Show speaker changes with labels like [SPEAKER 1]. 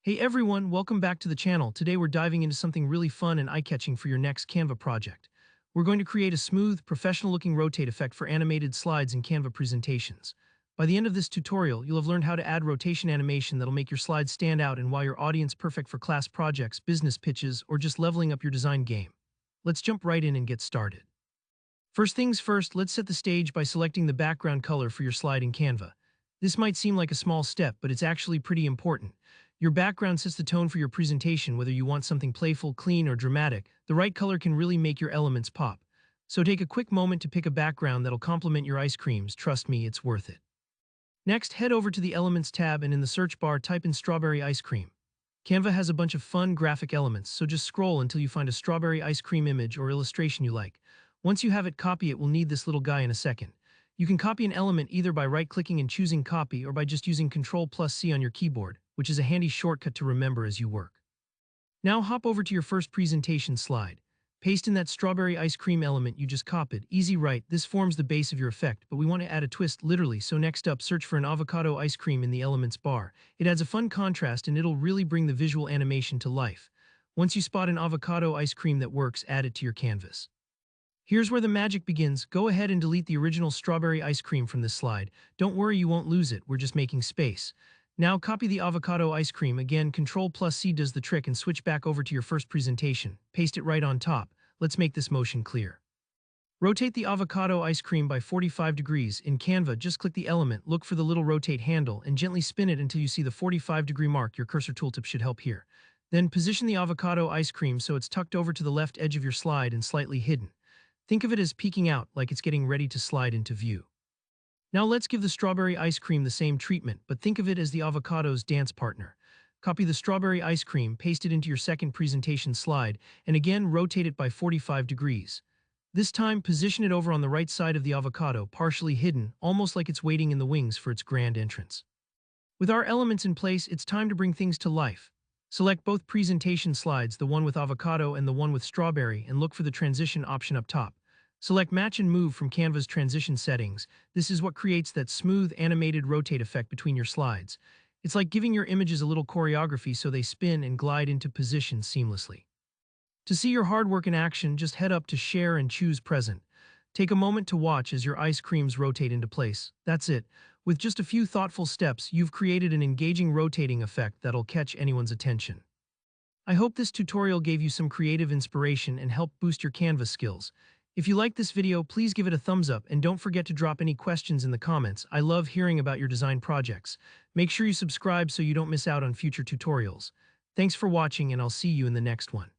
[SPEAKER 1] Hey everyone, welcome back to the channel. Today we're diving into something really fun and eye-catching for your next Canva project. We're going to create a smooth, professional-looking rotate effect for animated slides and Canva presentations. By the end of this tutorial, you'll have learned how to add rotation animation that'll make your slides stand out and why your audience perfect for class projects, business pitches, or just leveling up your design game. Let's jump right in and get started. First things first, let's set the stage by selecting the background color for your slide in Canva. This might seem like a small step, but it's actually pretty important. Your background sets the tone for your presentation, whether you want something playful, clean, or dramatic. The right color can really make your elements pop. So take a quick moment to pick a background that'll complement your ice creams. Trust me, it's worth it. Next, head over to the Elements tab and in the search bar type in strawberry ice cream. Canva has a bunch of fun graphic elements, so just scroll until you find a strawberry ice cream image or illustration you like. Once you have it, copy it. We'll need this little guy in a second. You can copy an element either by right-clicking and choosing copy or by just using Ctrl+C on your keyboard, which is a handy shortcut to remember as you work. Now hop over to your first presentation slide. Paste in that strawberry ice cream element you just copied. Easy, right? This forms the base of your effect, but we want to add a twist literally, so next up, search for an avocado ice cream in the elements bar. It adds a fun contrast and it'll really bring the visual animation to life. Once you spot an avocado ice cream that works, add it to your canvas. Here's where the magic begins. Go ahead and delete the original strawberry ice cream from this slide. Don't worry, you won't lose it. We're just making space. Now copy the avocado ice cream. Again, Ctrl+C does the trick, and switch back over to your first presentation. Paste it right on top. Let's make this motion clear. Rotate the avocado ice cream by 45 degrees. In Canva, just click the element, look for the little rotate handle, and gently spin it until you see the 45-degree mark. Your cursor tooltip should help here. Then position the avocado ice cream so it's tucked over to the left edge of your slide and slightly hidden. Think of it as peeking out, like it's getting ready to slide into view. Now let's give the strawberry ice cream the same treatment, but think of it as the avocado's dance partner. Copy the strawberry ice cream, paste it into your second presentation slide, and again rotate it by 45 degrees. This time, position it over on the right side of the avocado, partially hidden, almost like it's waiting in the wings for its grand entrance. With our elements in place, it's time to bring things to life. Select both presentation slides, the one with avocado and the one with strawberry, and look for the transition option up top. Select Match and Move from Canva's transition settings. This is what creates that smooth, animated rotate effect between your slides. It's like giving your images a little choreography so they spin and glide into position seamlessly. To see your hard work in action, just head up to Share and choose Present. Take a moment to watch as your ice creams rotate into place. That's it. With just a few thoughtful steps, you've created an engaging rotating effect that'll catch anyone's attention. I hope this tutorial gave you some creative inspiration and helped boost your Canva skills. If you liked this video, please give it a thumbs up and don't forget to drop any questions in the comments. I love hearing about your design projects. Make sure you subscribe so you don't miss out on future tutorials. Thanks for watching, and I'll see you in the next one.